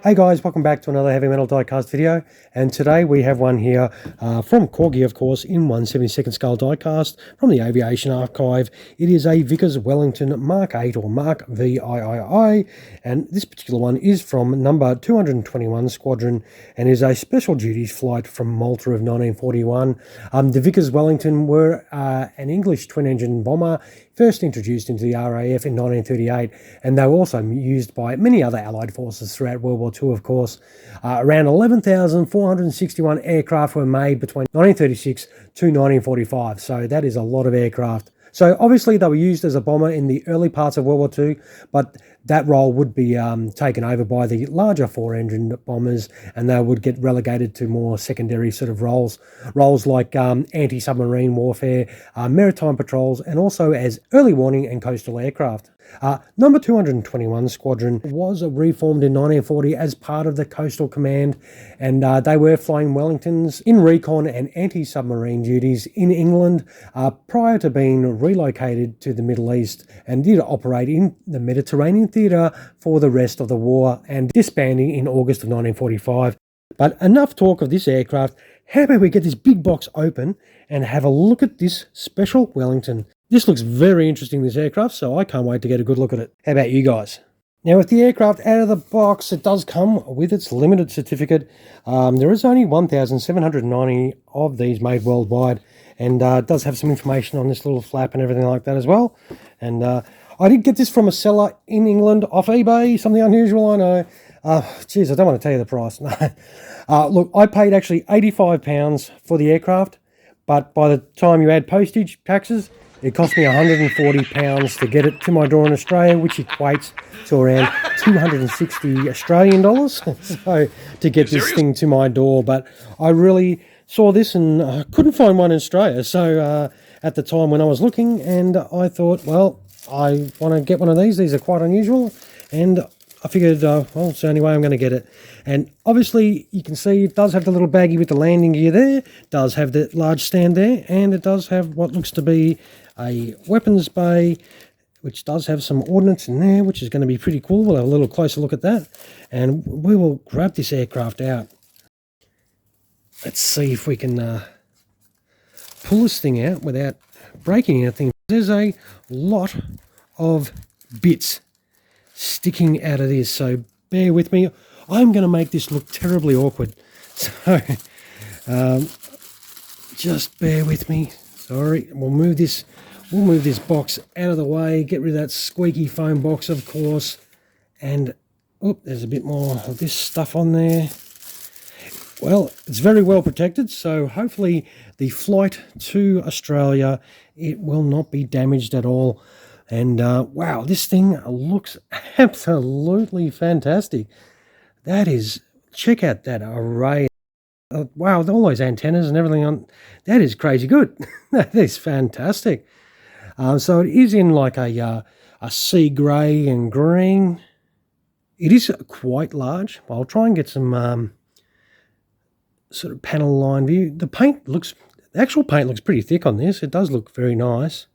Hey guys, welcome back to another heavy metal diecast video, and today we have one here from Corgi, of course, in 1/72 scale diecast from the Aviation Archive. It is a Vickers Wellington Mark 8 or Mark VIII, and this particular one is from number 221 Squadron and is a special duties flight from Malta of 1941. The Vickers Wellington were an English twin-engine bomber first introduced into the RAF in 1938, and they were also used by many other Allied forces throughout World War II, of course. Around 11,461 aircraft were made between 1936 to 1945, so that is a lot of aircraft. So obviously they were used as a bomber in the early parts of World War II, but that role would be taken over by the larger four-engine bombers, and they would get relegated to more secondary sort of roles like anti-submarine warfare, maritime patrols, and also as early warning and coastal aircraft. Number 221 Squadron was reformed in 1940 as part of the Coastal Command, and they were flying Wellingtons in recon and anti-submarine duties in England prior to being relocated to the Middle East, and did operate in the Mediterranean theatre for the rest of the war and disbanding in August of 1945. But enough talk of this aircraft. How about we get this big box open and have a look at this special Wellington? This looks very interesting, this aircraft, so I can't wait to get a good look at it. How about you guys? Now, with the aircraft out of the box, it does come with its limited certificate. There is only 1,790 of these made worldwide, and it does have some information on this little flap and everything like that as well. And I did get this from a seller in England off eBay, something unusual, I know. Geez, I don't want to tell you the price. Look, I paid actually £85 for the aircraft, but by the time you add postage, taxes, it cost me £140 to get it to my door in Australia, which equates to around 260 Australian dollars. So to get this thing to my door, but I really saw this and couldn't find one in Australia. So at the time when I was looking, and I thought, well, I want to get one of these. These are quite unusual, and I figured, well, it's the only way I'm going to get it. And obviously, you can see it does have the little baggie with the landing gear there, does have the large stand there, and it does have what looks to be a weapons bay, which does have some ordnance in there, which is going to be pretty cool. We'll have a little closer look at that, and we will grab this aircraft out. Let's see if we can pull this thing out without breaking anything. There's a lot of bits sticking out of this, so bear with me. I'm going to make this look terribly awkward, so just bear with me. Sorry, we'll move this box out of the way, get rid of that squeaky foam box, of course, and there's a bit more of this stuff on there. Well, it's very well protected, so hopefully the flight to Australia, it will not be damaged at all. And wow, this thing looks absolutely fantastic. That is, check out that array. Wow, all those antennas and everything on, that is crazy good. That is fantastic. So it is in like a sea grey and green. It is quite large. I'll try and get some sort of panel line view. The actual paint looks pretty thick on this. It does look very nice.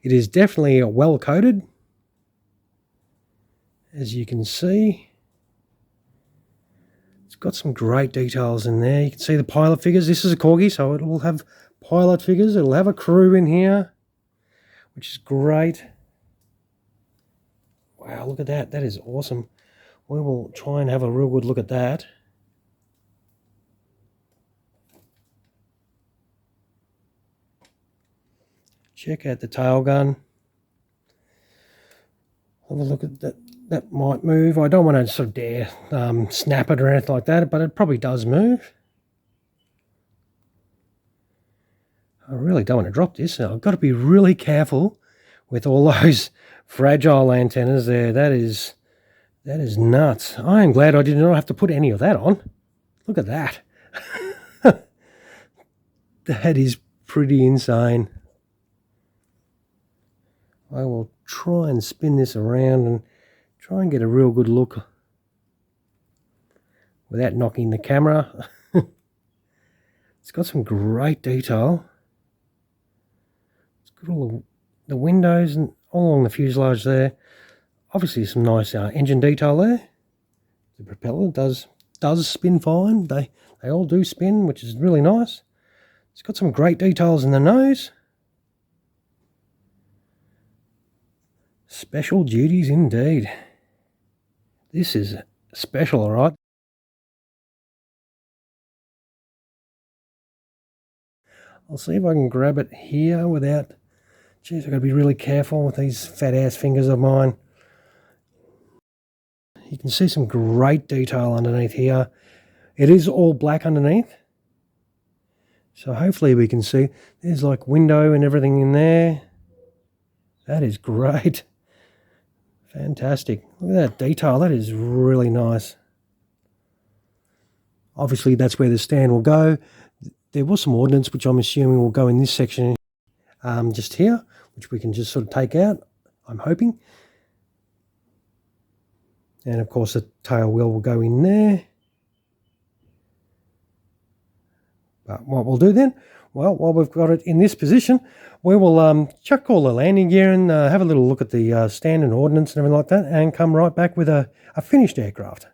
It is definitely well coated, as you can see. It's got some great details in there. You can see the pilot figures. This is a Corgi, so it will have pilot figures. It'll have a crew in here, which is great. Wow, look at that. That is awesome. We will try and have a real good look at that. Check out the tail gun. Have a look at that. That might move. I don't want to sort of dare snap it or anything like that, but it probably does move. I really don't want to drop this. I've got to be really careful with all those fragile antennas there. That is nuts. I am glad I did not have to put any of that on. Look at that. That is pretty insane. I will try and spin this around and try and get a real good look without knocking the camera. It's got some great detail. It's got all the windows and all along the fuselage there. Obviously some nice engine detail there. The propeller does spin fine. They all do spin, which is really nice. It's got some great details in the nose. Special duties indeed. This is special, all right. I'll see if I can grab it here without... Geez, I've got to be really careful with these fat ass fingers of mine. You can see some great detail underneath here. It is all black underneath. So hopefully we can see. There's like window and everything in there. That is great. Fantastic. Look at that detail. That is really nice. Obviously that's where the stand will go. There was some ordnance which I'm assuming will go in this section just here, which we can just sort of take out, I'm hoping. And of course the tail wheel will go in there. But what we'll do then, well, while we've got it in this position, we will chuck all the landing gear and have a little look at the stand and ordnance and everything like that, and come right back with a finished aircraft.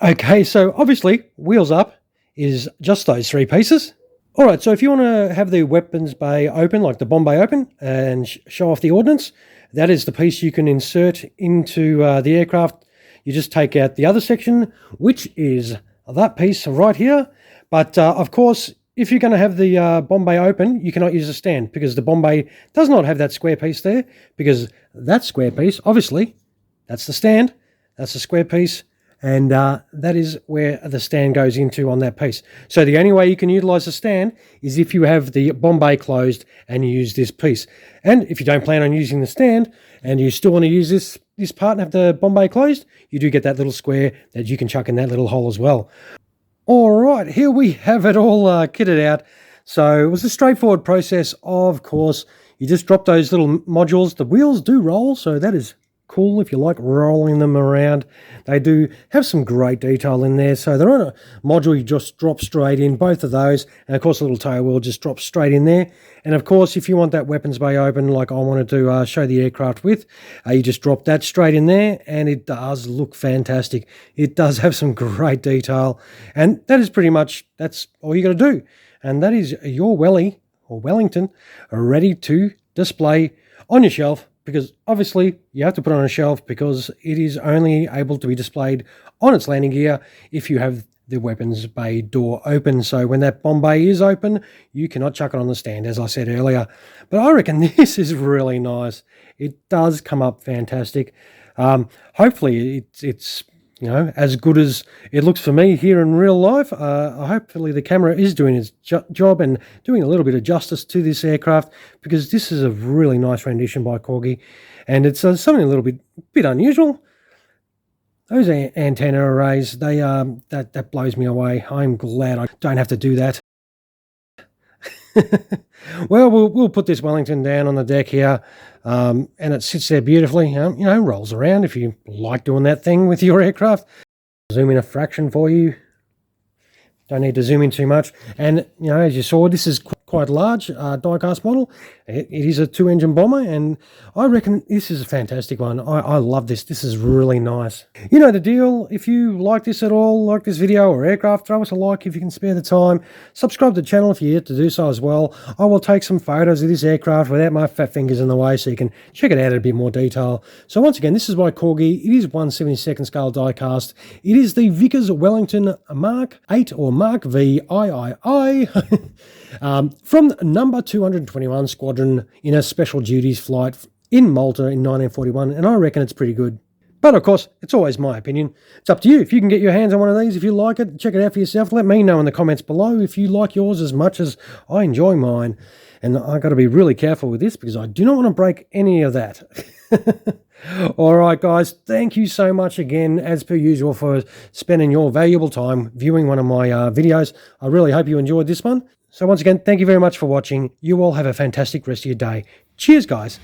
Okay, so obviously wheels up is just those three pieces. All right, so if you want to have the weapons bay open, like the bomb bay open, and show off the ordnance, that is the piece you can insert into the aircraft. You just take out the other section, which is that piece right here. But of course, if you're going to have the bomb bay open, you cannot use a stand, because the bomb bay does not have that square piece there, because that square piece, obviously, that's the stand, that's the square piece, and that is where the stand goes into on that piece. So the only way you can utilize the stand is if you have the bomb bay closed and you use this piece. And if you don't plan on using the stand and you still want to use this part and have the bomb bay closed, you do get that little square that you can chuck in that little hole as well. All right, here we have it all kitted out. So it was a straightforward process. Of course, you just drop those little modules. The wheels do roll, so that is cool if you like rolling them around. They do have some great detail in there. So they're on a module you just drop straight in, both of those. And of course, the little tail wheel just drops straight in there. And of course, if you want that weapons bay open, like I wanted to show the aircraft with, you just drop that straight in there, and it does look fantastic. It does have some great detail. And that is pretty much, that's all you got to do. And that is your Wellie or Wellington ready to display on your shelf, because obviously you have to put it on a shelf because it is only able to be displayed on its landing gear if you have the weapons bay door open. So when that bomb bay is open, you cannot chuck it on the stand, as I said earlier. But I reckon this is really nice. It does come up fantastic. Hopefully it's you know, as good as it looks for me here in real life. Hopefully the camera is doing its job and doing a little bit of justice to this aircraft, because this is a really nice rendition by Corgi, and it's something a little bit unusual. Those antenna arrays, they that blows me away. I'm glad I don't have to do that. Well, we'll put this Wellington down on the deck here, and it sits there beautifully. You know, rolls around if you like doing that thing with your aircraft. Zoom in a fraction for you. Don't need to zoom in too much. And, you know, as you saw, this is quite large die-cast model. It is a 2-engine bomber, and I reckon this is a fantastic one. I love this. This is really nice. You know the deal. If you like this at all, like this video or aircraft, throw us a like if you can spare the time. Subscribe to the channel if you're yet to do so as well. I will take some photos of this aircraft without my fat fingers in the way, so you can check it out in a bit more detail. So once again, this is by Corgi. It is 1/72 scale die-cast. It is the Vickers Wellington Mark 8 or Mark V III from number 221 Squadron in a special duties flight in Malta in 1941, and I reckon it's pretty good. But of course, it's always my opinion. It's up to you. If you can get your hands on one of these, if you like it, check it out for yourself. Let me know in the comments below if you like yours as much as I enjoy mine. And I've got to be really careful with this because I do not want to break any of that. All right, guys, thank you so much again, as per usual, for spending your valuable time viewing one of my videos. I really hope you enjoyed this one. So once again, thank you very much for watching. You all have a fantastic rest of your day. Cheers, guys.